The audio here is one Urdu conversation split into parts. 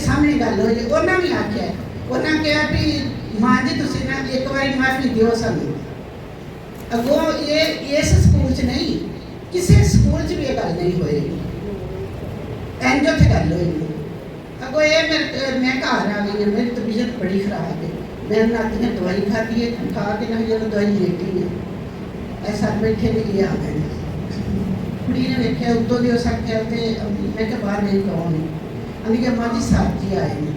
سامنے گل ہوئی انہوں نے آخیا انہیں کہا بھی ماں جی تسی نا ایک بار معافی دیو سانو اگوں یہ اس سکول چ نہیں کسی سکول چ بھی یہ گل نہیں ہوئی اینج اتنے گل ہوئی اگوں یہ میں گھر آ گئی ہوں میری طبیعت بڑی خراب ہے میں ناتی نے دوائی کھادی ہے کھا کے نہ جب دوائی لیٹی ہے ایسا بیٹھے نہیں آ گئے کڑی نے دیکھا اتوں بھی ہو سکتا ہے میں کہ باہر نہیں کون ہے ابھی کہ ماں جی ساتھ جی آئے ہیں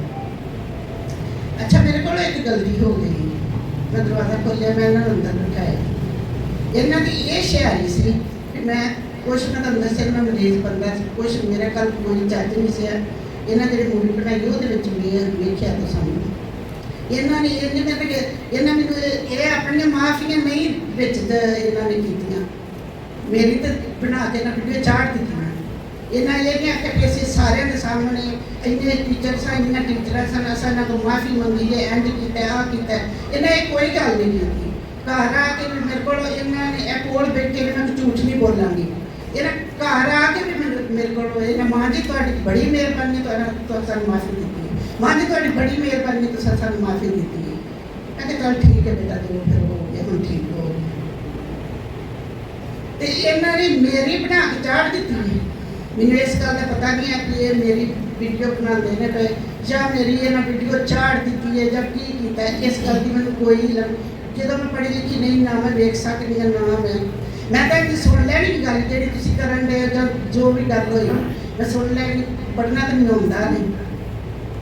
اچھا میرے کو ایک غلطی ہو گئی میں دروازہ کھولیا میں انہوں نے اندر بٹھایا یہاں کی یہ شہری سی کہ میں کچھ میں اندر سے میں مریض بندہ کچھ میرے کل کوئی چچ نہیں سے یہاں جی مووی بنائی وہ ویکیا تو سامنے یہاں نے یہ اپنی معافیاں نہیں یہاں نے کی میری تو بنا کے نہ ویڈیو چاڑ دی یہاں یہ نہیں آخیا کہ اِسی سارے کے سامنے اینے ٹیچر سن ٹیچر سن اصل کو معافی منگی ہے اینڈ کیا آ کیا یہاں یہ کوئی گل نہیں کی گھر آ کے بھی میرے کو نے کول بیٹھ کے میں جھوٹ نہیں بولاں گی یہاں گھر آ کے بھی میرے کو ماں جی تاری بڑی مہربانی تو سانو معافی دیتی ہے ماں جی تاری بڑی مہربانی تو سانو معافی دیتی ہے میں کہ چل ٹھیک ہے بیٹا تو پھر ہو گیا ہوں ٹھیک ہو گیا یہاں نے میری بنا کے چاڑ دیتی ہے مجھے اس گل کا پتا نہیں ہے کہ یہ میری ویڈیو بنا دینے پہ یا میری یہ ویڈیو چاڑ دیتی ہے جب کی کیتا ہے اس گل کی مجھے کوئی جب میں پڑھی لکھی نہیں نہ میں ویک سکتی ہوں نہ میں تو سن لینی گل جی تھی کرن دے جو بھی گل ہوئی میں سن لینی پڑھنا تو مجھے آتا نہیں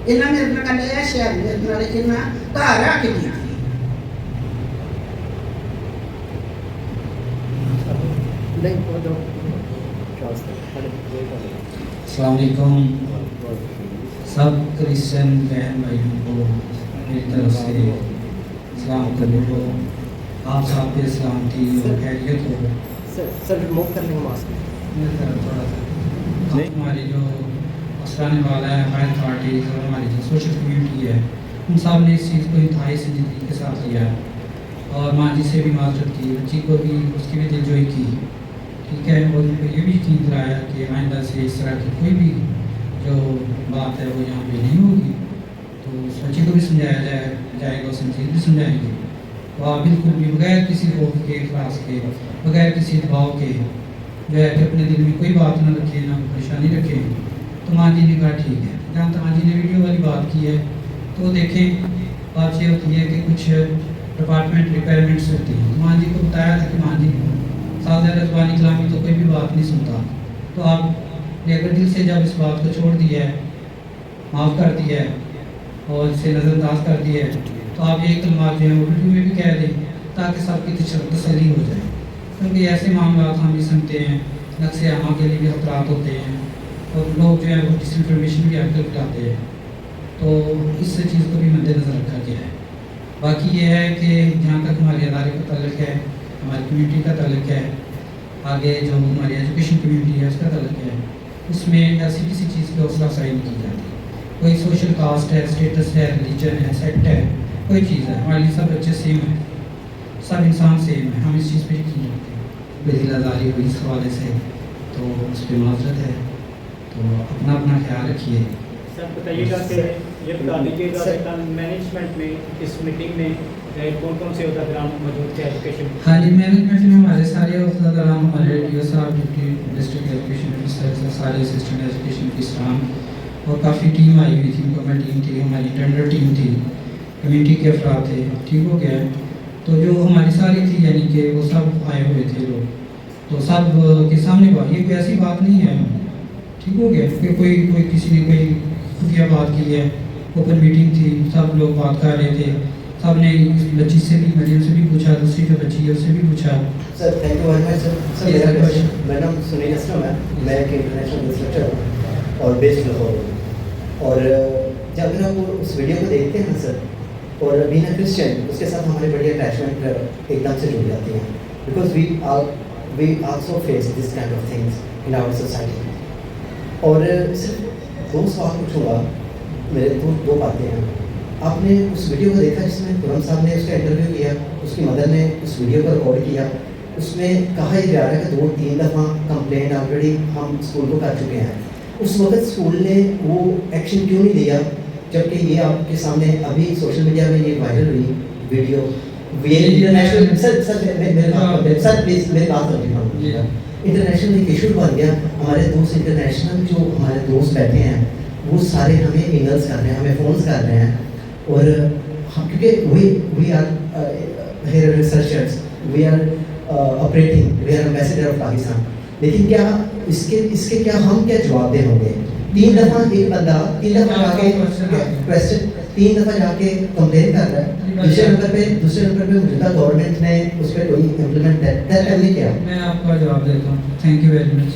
یہاں میرے گل یہ شہر میرے یہاں گھر آ کے کی السلام علیکم سب کرسچن بہن بھائیوں کو میری طرف سے سلام قبول ہو آپ صاحب پہ سلامتی اور خیریت ہو سر ریموو کرنے کا ماسک میری طرف تھوڑا سا ہماری جو اسرانے والا ہے ہماری اتھارٹیز اور ہماری جو سوشل کمیونٹی ہے ان سب نے اس چیز کو انتہائی سنجیدگی کے ساتھ لیا اور ماں جی سے بھی معذرت کی بچی کو بھی اس کی بھی دلجوئی کی ٹھیک ہے اور ان کو یہ بھی یقین دلایا کہ آئندہ سے اس طرح کی کوئی بھی جو بات ہے وہ یہاں پہ نہیں ہوگی تو اس بچی کو بھی سمجھایا جائے گا سنجید بھی سمجھائیں گے تو آپ بالکل بھی بغیر کسی خوف کے اخلاص کے بغیر کسی دباؤ کے جو ہے کہ اپنے دل میں کوئی بات نہ رکھیں نہ پریشانی رکھیں تو ماں جی نے کہا ٹھیک ہے جہاں تک ماں جی نے ویڈیو والی بات کی ہے تو دیکھیں بات یہ ہوتی ہے کہ کچھ ڈپارٹمنٹ ریکوائرمنٹس ہوتی ہیں ماں جی کو بتایا تھا کہ ماں جی سازہ زبانی کلامی تو کوئی بھی بات نہیں سنتا تو آپ نے اگر دل سے جب اس بات کو چھوڑ دیا ہے معاف کر دیا ہے اور اسے نظر انداز کر دیا ہے تو آپ ایک کلمات جو ہیں وہ ویڈیو میں بھی کہہ دیں تاکہ سب کی تسلی ہو جائے کیونکہ ایسے معاملات ہم بھی سنتے ہیں نقص عامہ کے لیے بھی خطرات ہوتے ہیں اور لوگ جو ہے وہ ڈس انفارمیشن بھی آج کل پھیلاتے ہیں تو اس چیز کو بھی مد نظر رکھا گیا ہے باقی یہ ہے کہ جہاں تک ہمارے ادارے کا تعلق ہے ہماری کمیونٹی کا تعلق ہے آگے جو ہماری ایجوکیشن کمیونٹی ہے اس کا تعلق ہے اس میں ایسی کسی چیز کی حوصلہ افزائی نہیں کی جاتی کوئی سوشل کاسٹ ہے اسٹیٹس ہے ریلیجن ہے سیکٹ ہے کوئی چیز ہے ہمارے لیے سب بچے سیم ہیں سب انسان سیم ہے ہم اس چیز پہ یقین رکھتے ہیں بے دل آزاری ہوئی اس حوالے سے تو اس پہ معذرت ہے تو اپنا خیال رکھیے سر بتائیے گا کہ یہ بتا دیجیے گا کہ مینجمنٹ میں اس میٹنگ میں کون سے عہدیداران موجود تھے ایجوکیشن ہاں جی مینجمنٹ میں ہمارے سارے عہدیداران ہمارے ڈی او صاحب ڈپٹی ڈسٹرکٹ ایجوکیشن آفیسر سارے اسسٹنٹ ایجوکیشن کی اسٹام اور کافی ٹیم آئی ہوئی تھی مکمل ٹیم تھی ہماری ٹینڈر ٹیم تھی کمیونٹی کے افراد تھے ٹھیک ہو گیا تو جو ہماری ساری تھی یعنی کہ وہ سب آئے ہوئے تھے لوگ تو سب کے سامنے بات یہ کوئی ایسی بات نہیں ہے ٹھیک ہو گیا کہ کوئی کسی نے کوئی خفیہ بات کی ہے اوپن میٹنگ تھی سب لوگ بات کر رہے تھے سب نے بچی سے بھی مریم سے بھی پوچھا دوسری جو بچی ہے اس سے بھی پوچھا sir thank you very much sir میرا نام سنیل اسلم ہے میں ایک انٹرنیشنل انسٹرکٹر ہوں اور بیسڈ لاہور ہوں اور جب نا وہ اس ویڈیو کو دیکھتے ہیں سر اور بین اے کرسچن اس کے ساتھ ہماری بڑی اٹیچمنٹ ایک دم سے جڑ جاتی ہیں because we also face this kind of things in our society اور صرف دو سوال پوچھوں گا میرے دو باتیں ہیں آپ نے اس ویڈیو کو دیکھا جس میں خرم صاحب نے اس کا انٹرویو کیا اس کی مدر نے اس ویڈیو کو ریکارڈ کیا اس میں کہا یہ جا رہا ہے کہ 2-3 دفعہ کمپلین آلریڈی ہم اسکول کو کر چکے ہیں اس وقت اسکول نے وہ ایکشن کیوں نہیں لیا، جبکہ یہ آپ کے سامنے ابھی سوشل میڈیا میں یہ وائرل ہوئی ویڈیو، انٹرنیشنل سر پلیز میری بات کرتی ہوں، انٹرنیشنل ایک ایشو بن گیا. ہمارے دوست انٹرنیشنل جو ہمارے دوست بیٹھے ہیں وہ سارے ہمیں ای میلس کر رہے ہیں، ہمیں فونس کر رہے ہیں، اور کیونکہ we are here researchers, we are operating, we are ambassador of Pakistan. لیکن کیا اس کے کیا ہم کیا جواب دیں ہوں گے؟ 3 دفعہ ایک بندہ 3 دفعہ جا کے کویسچن 3 دفعہ جا کے کمپلین کر رہا ہے، دوسرے نمبر پہ موجودہ گورنمنٹ نے اس پہ کوئی امپلیمنٹ نہیں کیا. میں آپ کا جواب دیتا ہوں. تھینک یو ویری مچ.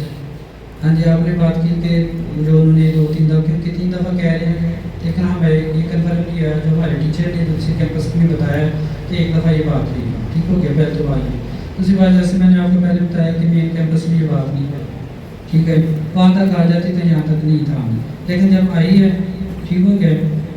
ہاں جی، آپ نے بات کی کہ جو انہوں نے 2-3 دفعہ کیونکہ 3 دفعہ کہہ رہے ہیں، لیکن ہمیں یہ کنفرم کیا جو ہمارے ٹیچر نے دوسرے کیمپس میں بتایا کہ 1 دفعہ یہ بات ہوئی. ٹھیک ہو گیا، پہلے تو بات ہے. دوسری بات جیسے میں نے آپ کو پہلے بتایا کہ مین کیمپس میں یہ بات نہیں ہے، ٹھیک ہے، وہاں تک آ جاتی تو یہاں تک نہیں تھا، لیکن جب آئی ہے ٹھیک ہو گیا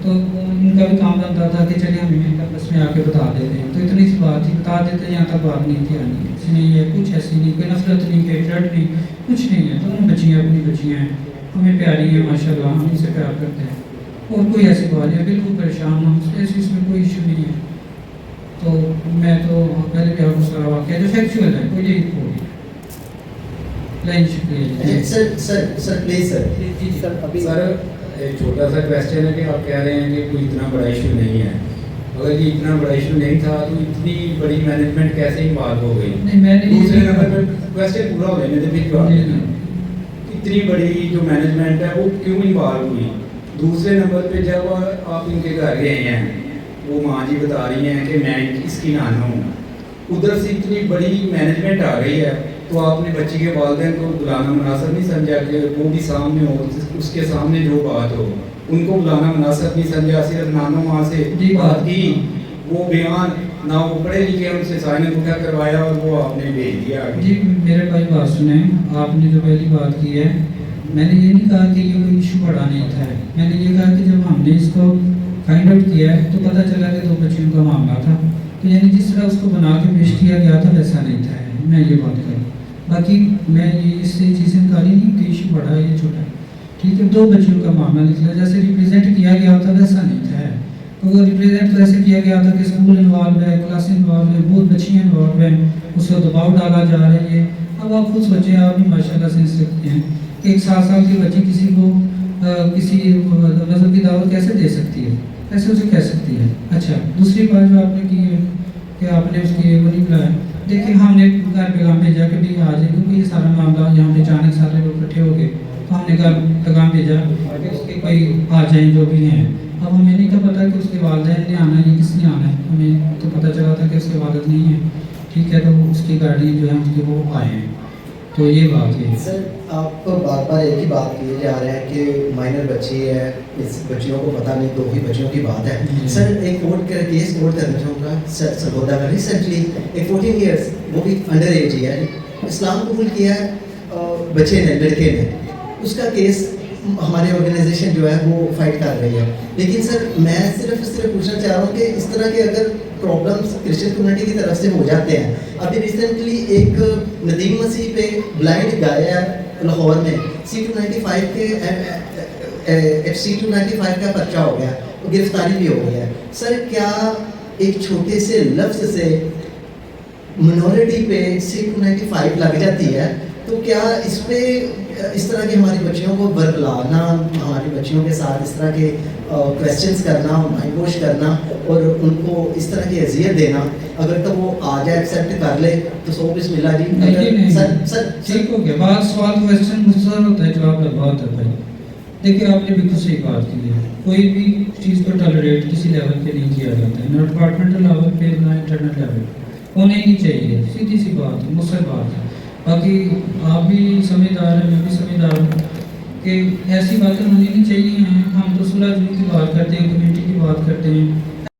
تو ان کا بھی کام بنتا تھا کہ چلیے ہم مین کیمپس میں آ کے بتا دیتے ہیں. تو اتنی سی بات تھی، بتا دیتے یہاں تک بات نہیں تھی آنی. اس میں یہ کچھ ایسی نہیں، کوئی نفرت نہیں، کوئی ڈرٹ نہیں، کچھ نہیں ہے. دونوں بچیاں اپنی بچیاں ہیں، ہمیں پیاری ہیں ماشاء اللہ، ہم ان سے پیار کرتے ہیں اور کوئی ایسی بات نہیں. بالکل پریشان ہوں ایسی، اس میں کوئی ایشو نہیں ہے. تو میں تو پہلے بھی آپ کو سارا واقعہ جو فیکچوئل ہے کوئی نہیں ہو شکریہ. سر پلیز سر ابھی سر ایک چھوٹا سا کویسچن ہے کہ آپ کہہ رہے ہیں کہ کوئی اتنا بڑا ایشو نہیں ہے. اگر یہ اتنا بڑا ایشو نہیں تھا تو اتنی بڑی مینجمنٹ کیسے انوالو ہو گئی؟ دوسرے نمبر پہ کویسچن پورا ہو جائے تو پھر جواب اتنی بڑی جو مینجمنٹ ہے وہ کیوں انوالو ہوئی؟ دوسرے نمبر پہ جب آپ ان کے گھر گئے ہیں، وہ ماں جی بتا رہی ہیں کہ میں اس کی نانا ہوں، ادھر سے اتنی بڑی مینجمنٹ آ گئی ہے تو آپ نے بچی کے والدین کو بلانا مناسب نہیں سمجھا کہ وہ بھی سامنے ہو، اس کے سامنے جو بات ہو ان کو بلانا مناسب نہیں سمجھا، صرف نانو ماں سے بات کی، وہ بیان نہ وہ پڑھے لکھے ان سے سائن اٹھا کروایا اور وہ آپ نے بھیج دیا. جی میرے بھائی بات سنیں، آپ نے جو پہلی بات کی ہے، میں نے یہ نہیں کہا کہ یہ کوئی ایشو بڑا نہیں تھا. میں نے یہ کہا کہ جب ہم نے اس کو فائنڈ آؤٹ کیا ہے تو پتہ چلا کہ 2 بچیوں کا معاملہ تھا. تو یعنی جس طرح اس کو بنا کے پیش کیا گیا تھا ویسا نہیں تھا. میں یہ بات کروں، باقی میں یہ اس سے چیزیں کاری نہیں کہ ایشو بڑا ہے یا چھوٹا ہے. ٹھیک ہے، 2 بچیوں کا معاملہ نکلا، جیسے ریپرزینٹ کیا گیا تھا ویسا نہیں تھا. تو وہ ریپرزینٹ تو ایسے کیا گیا تھا کہ اسکول انوالو ہے، کلاس انوالو ہے، بہت بچیاں انوالو ہیں، اس کو دباؤ ڈالا جا رہا ہے. اب آپ خود سوچیں، آپ بھی ماشاء اللہ سینس رکھتے ہیں کہ ایک 7 سال کی بچی کسی کو کسی مذہب کی دعوت کیسے دے سکتی ہے، ایسے اسے کہہ سکتی ہے. اچھا، دوسری بات جو آپ نے کی ہے کہ آپ نے اس کی وہ نہیں بلایا. دیکھیں ہم نے گھر پیغام بھیجا کہ بھائی آ جائے، کیونکہ یہ سارا معاملہ یہاں پہ اچانک سارے لوگ اکٹھے ہو گئے تو ہم نے گھر پیغام بھیجا کہ اس کے کوئی آ جائیں جو بھی ہیں. اب ہمیں نہیں تو پتا کہ اس کے والدین نے آنا ہے یا کس نے آنا ہے، ہمیں تو پتہ چلا تھا کہ اس کے والد نہیں ہیں. ٹھیک ہے، تو اس کی گارڈین جو ہے اس کے وہ آئے ہیں. تو یہ بات ہے. سر آپ بار بار ایک ہی بات کیے جا رہے ہیں کہ مائنر بچی ہے، اس بچیوں کو پتہ نہیں، 2 ہی بچیوں کی بات ہے. سر ایک کیس کوٹ کرنا چاہوں گا. سر سرگودا کا ریسنٹلی ایک 14 ایئرس، وہ بھی انڈر ایج ہی ہے، اسلام قبول کیا ہے بچے نے، لڑکے نے. اس کا کیس ہماری آرگنائزیشن جو ہے وہ فائٹ کر رہی ہے. لیکن سر میں صرف پوچھنا چاہ رہا ہوں کہ اس طرح کے اگر پرابلمس کرسچن کمیونٹی کی طرف سے ہو جاتے ہیں، ابھی ریسنٹلی ایک ندیم مسیح پہ بلائنڈ گایا لاہور میں، C295 کے C295 کا پرچہ ہو گیا، گرفتاری بھی ہو گیا. سر کیا ایک چھوٹے سے لفظ سے منورٹی پہ C295 لگ جاتی ہے؟ تو کیا اس پہ اس طرح کی ہماری بچیوں کو برگلانا، ہماری بچیوں کے ساتھ اس طرح کے کویسچنس کرنا، مائنڈ واش کرنا اور ان کو اس طرح کی اذیت دینا، اگر تو وہ آ جائے ایکسیپٹ کر لے تو سو بسم اللہ جی. سر ٹھیک ہو گیا، بات سوال کویسچن مختصر ہوتا ہے، جواب لمبا ہوتا ہے. بھائی دیکھیے آپ نے بالکل صحیح بات کی ہے، کوئی بھی چیز کو ٹالریٹ کسی لیول پہ نہیں کیا جاتا ہے، نہ ڈپارٹمنٹل لیول پہ نہ انٹرنل لیول پہ، ہونا ہی نہیں چاہیے. سیدھی سی بات ہے، مصر بات ہے. باقی آپ بھی سمجھدار ہیں، میں بھی سمجھدار ہوں کہ ایسی باتیں ہونی نہیں چاہیے. ہم تو صلح جوئی کی بات کرتے ہیں، کمیونٹی کی بات کرتے ہیں.